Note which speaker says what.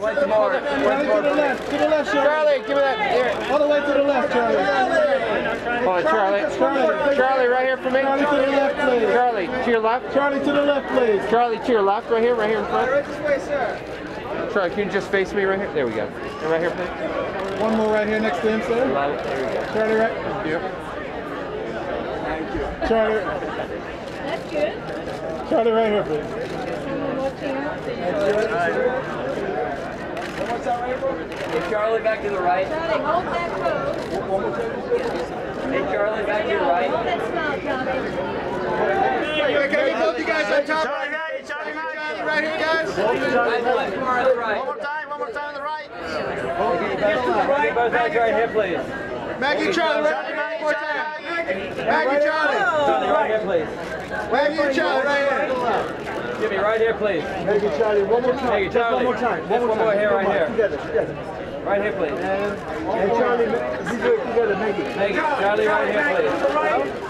Speaker 1: Wait some more.
Speaker 2: To the left, Charlie.
Speaker 1: Charlie, give me that. Here.
Speaker 2: All the way to the left, Charlie.
Speaker 1: Hold on, Charlie. Charlie, right here for me.
Speaker 2: Charlie to the left, please.
Speaker 1: Charlie, to your left.
Speaker 2: Charlie to the left, please.
Speaker 1: Charlie, to your left, right here in front.
Speaker 2: Right this way, sir.
Speaker 1: Charlie, can you just face me right here? There we go. And right here, please.
Speaker 2: One more right here next to him, sir.
Speaker 1: There we go.
Speaker 2: Charlie, right.
Speaker 1: Here.
Speaker 2: Thank you. Charlie.
Speaker 3: That's good.
Speaker 2: Charlie, right here, please.
Speaker 1: Hey, Charlie, back to the right.
Speaker 3: Charlie, hold that pose.
Speaker 1: Hey, Charlie, back to your right.
Speaker 3: Hold that smile, Charlie.
Speaker 2: Can we both you guys on top?
Speaker 4: Charlie, Charlie,
Speaker 2: Right here, guys.
Speaker 1: One more time on the right. Both hands right here, please.
Speaker 2: Maggie, Charlie, right here. One more time. Maggie, Charlie.
Speaker 1: Charlie, right here, please.
Speaker 2: Maggie and Charlie, right here.
Speaker 1: Give me right here, please.
Speaker 2: Maggie, Charlie, one more time.
Speaker 1: Maggie, Charlie.
Speaker 2: One more time.
Speaker 1: Just one more here, right here.
Speaker 2: Together.
Speaker 1: Right here, please.
Speaker 2: And Charlie, together, Maggie.
Speaker 1: Maggie, Charlie, right here, please.